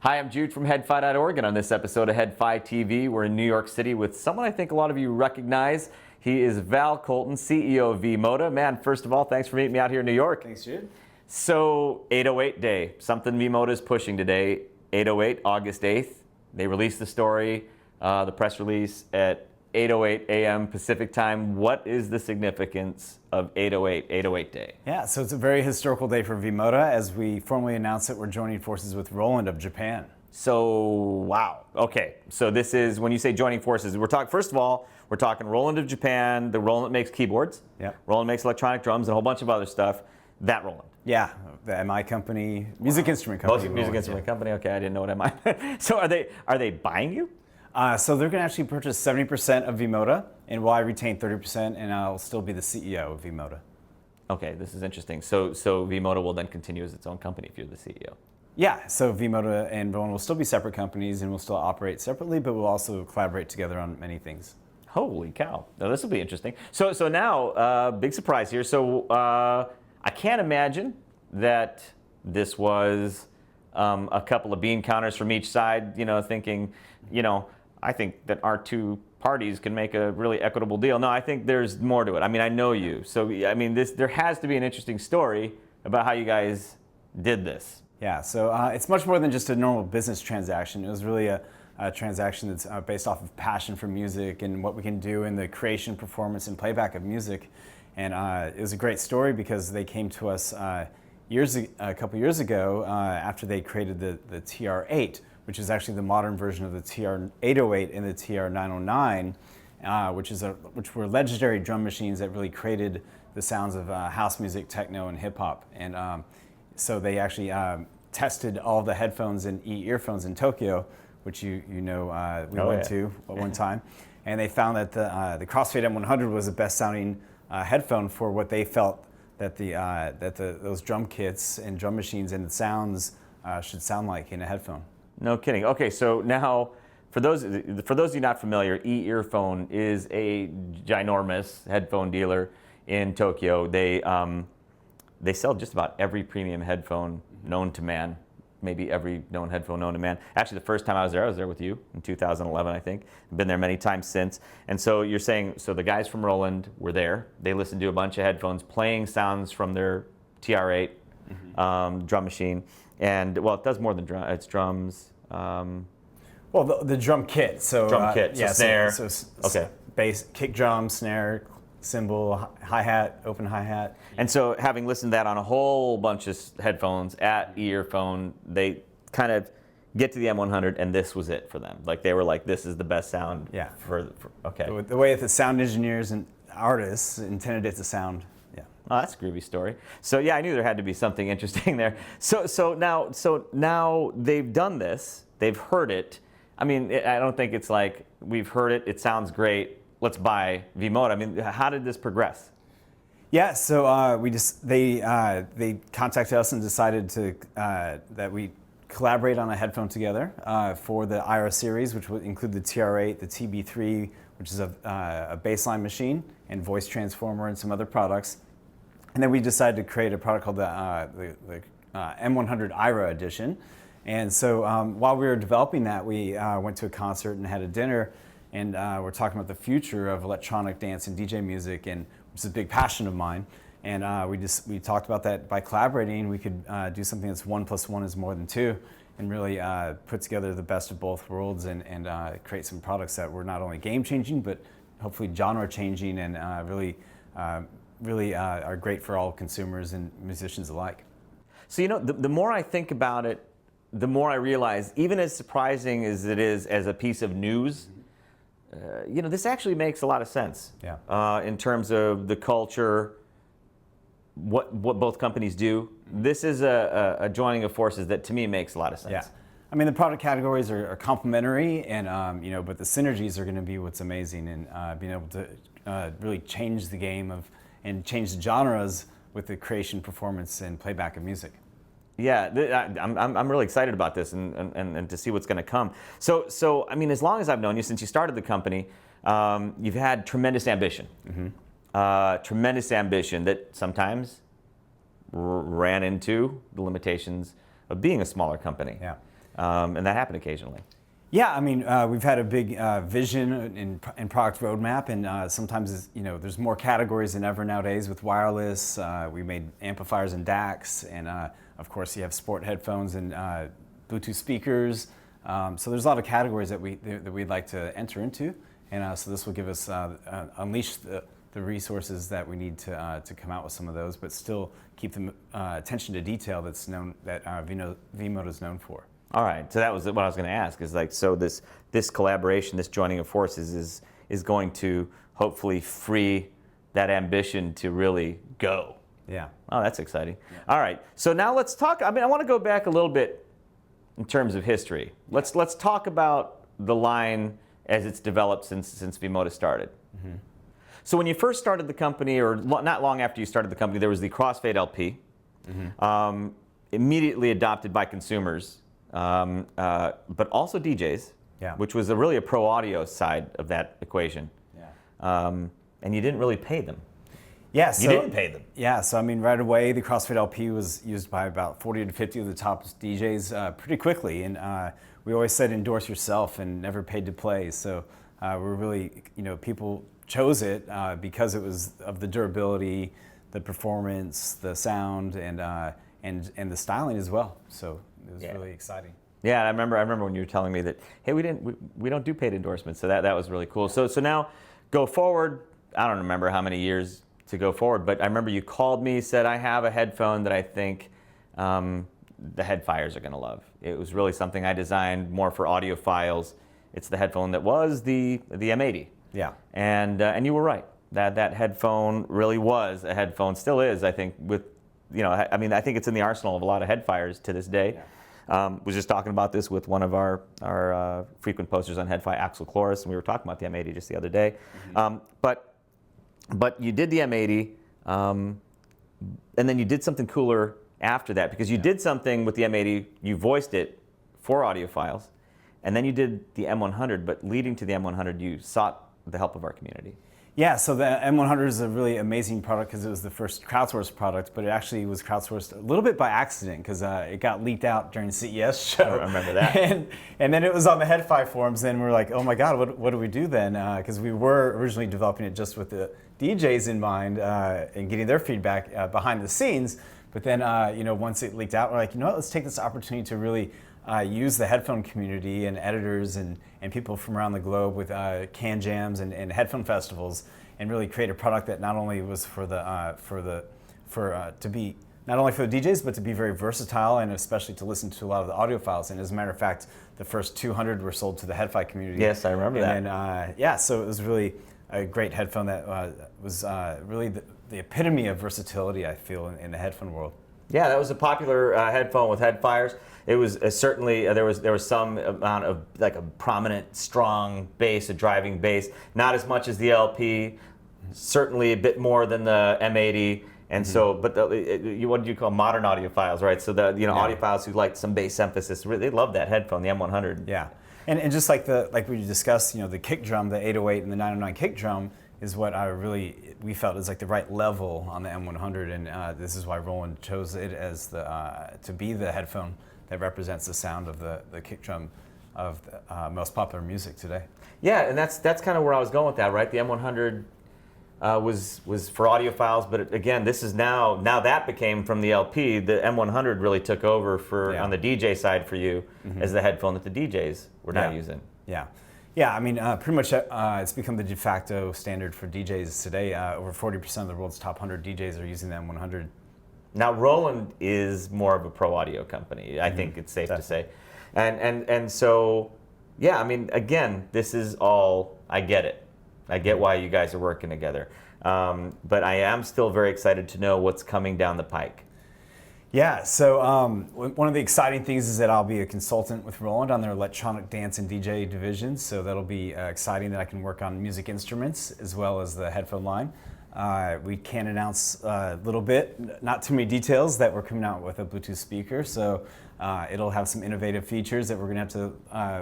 Hi, I'm Jude from headfi.org, and on this episode of headfi TV, we're in New York City with someone I think a lot of you recognize. He is Val Kolton, CEO of V-MODA. Man, first of all, thanks for meeting me out here in New York. Thanks, Jude. So, 808 Day, something V-MODA is pushing today. 808, August 8th. They released the story, the press release at 8:08 a.m. Pacific time. What is the significance of 808 Day? Yeah, so it's a very historical day for V-MODA as we formally announce that we're joining forces with Roland of Japan. So, wow. Okay, so this is, when you say joining forces, we're talking, first of all, we're talking Roland of Japan, the Roland that makes keyboards. Yep. Roland makes electronic drums and a whole bunch of other stuff. That Roland. Yeah, the MI company, music instrument company. Music instrument company, okay, I didn't know what MI meant. So are they buying you? So they're going to actually purchase 70% of V-MODA, and while I retain 30%, and I'll still be the CEO of V-MODA. Okay, this is interesting. So V-MODA will then continue as its own company if you're the CEO. Yeah, so V-MODA and Roland will still be separate companies, and we'll still operate separately, but we'll also collaborate together on many things. Holy cow! Now this will be interesting. So now, big surprise here. So I can't imagine that this was a couple of bean counters from each side, thinking, I think that our two parties can make a really equitable deal. No, I think there's more to it. I mean, I know you. So, I mean, there has to be an interesting story about how you guys did this. Yeah, so it's much more than just a normal business transaction. It was really a transaction that's based off of passion for music and what we can do in the creation, performance, and playback of music. And it was a great story because they came to us a couple years ago after they created the TR-8, which is actually the modern version of the TR-808 and the TR-909, which were legendary drum machines that really created the sounds of house music, techno, and hip hop. And so they actually tested all the headphones and e-Earphones in Tokyo, which we went to at one time, and they found that the Crossfade M100 was the best sounding headphone for what they felt that those drum kits and drum machines and the sounds should sound like in a headphone. No kidding. Okay, so now, for those of you not familiar, e-Earphone is a ginormous headphone dealer in Tokyo. They sell just about every premium headphone known to man, maybe every known headphone known to man. Actually, the first time I was there with you in 2011, I think. I've been there many times since. And so you're saying, so the guys from Roland were there. They listened to a bunch of headphones playing sounds from their TR-8 drum machine. And, well, it does more than drums. It's drums. Well, the drum kit. So drum kit. So yeah, snare. Okay. Bass, kick drum, snare, cymbal, hi-hat, open hi-hat. And so having listened to that on a whole bunch of headphones at e-Earphone, they kind of get to the M100 and this was it for them. Like they were like, this is the best sound. Yeah. Okay. The way that the sound engineers and artists intended it to sound. Yeah. Oh, that's a groovy story. So yeah, I knew there had to be something interesting there. So now they've done this. They've heard it. I mean, I don't think it's like we've heard it. It sounds great. Let's buy V-MODA. I mean, how did this progress? Yeah, so they contacted us and decided that we collaborate on a headphone together for the AIRA series, which would include the TR-8, the TB3, which is a bassline machine, and voice transformer and some other products. And then we decided to create a product called the M100 AIRA edition. And so while we were developing that, we went to a concert and had a dinner, and we're talking about the future of electronic dance and DJ music, and which is a big passion of mine. And we talked about that by collaborating, we could do something that's 1 + 1 is more than 2, and really put together the best of both worlds and create some products that were not only game-changing, but hopefully genre-changing and really are great for all consumers and musicians alike. So the more I think about it, the more I realize, even as surprising as it is as a piece of news, this actually makes a lot of sense. Yeah. In terms of the culture, what both companies do. This is a joining of forces that to me makes a lot of sense. Yeah. I mean, the product categories are complementary, and but the synergies are going to be what's amazing, and being able to really change the game and change the genres with the creation, performance, and playback of music. Yeah, I'm really excited about this and to see what's going to come. So I mean, as long as I've known you, since you started the company, you've had tremendous ambition. Tremendous ambition that sometimes ran into the limitations of being a smaller company. Yeah. and that happened occasionally. Yeah, I mean, we've had a big vision and product roadmap, and sometimes there's more categories than ever nowadays with wireless. We made amplifiers and DACs, and of course you have sport headphones and Bluetooth speakers. So there's a lot of categories that we'd like to enter into, and so this will give us unleash the resources that we need to come out with some of those, but still keep the attention to detail that's known that V-MODA is known for. All right, so that was what I was going to ask. Is like, so this collaboration, this joining of forces, is going to hopefully free that ambition to really go. Yeah. Oh, that's exciting. Yeah. All right, so now let's talk. I mean, I want to go back a little bit in terms of history. Let's talk about the line as it's developed since V-MODA started. Mm-hmm. So when you first started the company, or not long after you started the company, there was the Crossfade LP, mm-hmm. Immediately adopted by consumers. But also DJs, yeah. which was really a pro audio side of that equation. Yeah. And you didn't really pay them. Yeah, you didn't pay them. Yeah, so I mean, right away, the Crossfade LP was used by about 40 to 50 of the top DJs pretty quickly. And we always said endorse yourself and never paid to play. So we're really, people chose it because it was of the durability, the performance, the sound, and the styling as well. So it was really exciting. Yeah, I remember when you were telling me that, hey, we don't do paid endorsements, so that was really cool. So now, go forward. I don't remember how many years to go forward, but I remember you called me, said I have a headphone that I think the headfiers are going to love. It was really something I designed more for audiophiles. It's the headphone that was the M80. Yeah. And you were right. That headphone really was a headphone, still is, I think, with. I mean, I think it's in the arsenal of a lot of headfiers to this day. Yeah. Was just talking about this with one of our frequent posters on headfi, Axel Cloris, and we were talking about the M80 just the other day. Mm-hmm. But you did the M80, and then you did something cooler after that, because you did something with the M80, you voiced it for audiophiles, and then you did the M100, but leading to the M100, you sought the help of our community. Yeah, so the M100 is a really amazing product because it was the first crowdsourced product, but it actually was crowdsourced a little bit by accident because it got leaked out during CES show. I remember that. And then it was on the headfi forums, and we were like, oh my God, what do we do then? Because we were originally developing it just with the DJs in mind and getting their feedback behind the scenes. But then, once it leaked out, we're like, let's take this opportunity to really use the headphone community and editors and people from around the globe with can jams and headphone festivals, and really create a product that not only was to be not only for the DJs, but to be very versatile, and especially to listen to a lot of the audiophiles. And as a matter of fact, the first 200 were sold to the headfi community. Yes, I remember that. And so it was really a great headphone that was really the epitome of versatility, I feel, in the headphone world. Yeah, that was a popular headphone with headfires. It was certainly there was some amount of like a prominent, strong bass, a driving bass. Not as much as the LP, certainly a bit more than the M80. And so, but what do you call modern audiophiles, right? So the audiophiles who like some bass emphasis, they love that headphone, the M100. Yeah, and just like we discussed, the kick drum, the 808 and the 909 kick drum is what we felt is like the right level on the M100, and this is why Roland chose it as to be the headphone that represents the sound of the kick drum of the most popular music today. Yeah, and that's kind of where I was going with that, right? The M100 was for audiophiles, but again, this is now that became from the LP. The M100 really took over on the DJ side for you as the headphone that the DJs were now using. Yeah, I mean, pretty much it's become the de facto standard for DJs today. Over 40% of the world's top 100 DJs are using the M100. Now, Roland is more of a pro audio company, I think it's safe to say. And so, yeah, I mean, again, this is all, I get it. I get why you guys are working together. But I am still very excited to know what's coming down the pike. Yeah, so one of the exciting things is that I'll be a consultant with Roland on their electronic dance and DJ division. So that'll be exciting that I can work on music instruments as well as the headphone line. We can announce a little bit, not too many details, that we're coming out with a Bluetooth speaker. So it'll have some innovative features that we're going to have to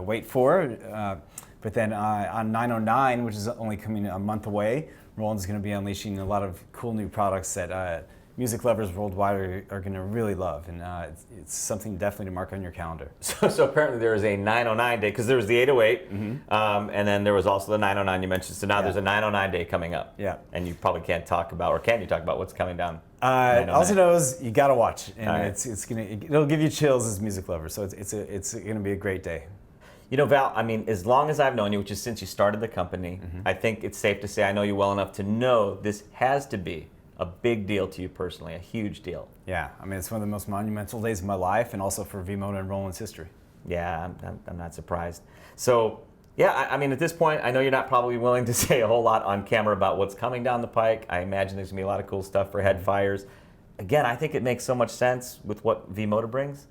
wait for. But then on 909, which is only coming a month away, Roland's going to be unleashing a lot of cool new products that music lovers worldwide are going to really love, and it's something definitely to mark on your calendar. So apparently there is a 909 day, because there was the 808, and then there was also the 909 you mentioned. So now there's a 909 day coming up. Yeah. And you probably can't talk about, or can you talk about what's coming down? All I know is you got to watch, and right. it'll give you chills as music lovers. So it's going to be a great day. You know, Val, I mean, as long as I've known you, which is since you started the company, I think it's safe to say I know you well enough to know this has to be a big deal to you personally, a huge deal. Yeah, I mean, it's one of the most monumental days of my life, and also for V-MODA and Roland's history. Yeah, I'm not surprised. So, yeah, I mean, at this point, I know you're not probably willing to say a whole lot on camera about what's coming down the pike. I imagine there's going to be a lot of cool stuff for headfires. Again, I think it makes so much sense with what V-MODA brings.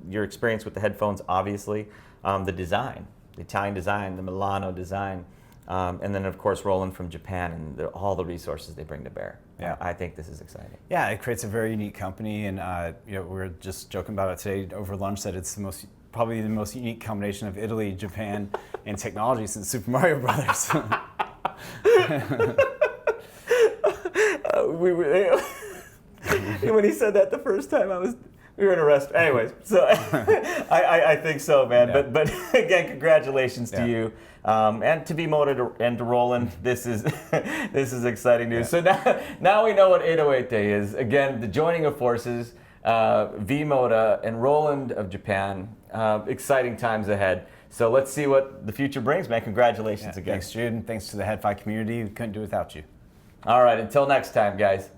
Your experience with the headphones, obviously, the design, the Italian design, the Milano design, and then, of course, Roland from Japan and all the resources they bring to bear. Yeah. I think this is exciting. Yeah, it creates a very unique company, and we were just joking about it today over lunch that it's probably the most unique combination of Italy, Japan, and technology since Super Mario Brothers. When he said that the first time, we were in a restaurant. Anyways, so I think so, man. Yeah. But again, congratulations to you, and to V-MODA and to Roland. This is exciting news. So now we know what 808 Day is. Again, the joining of forces, V-MODA and Roland of Japan. Exciting times ahead. So let's see what the future brings, man. Congratulations again. Thanks, Jude, and thanks to the headfi community. We couldn't do it without you. All right, until next time, guys.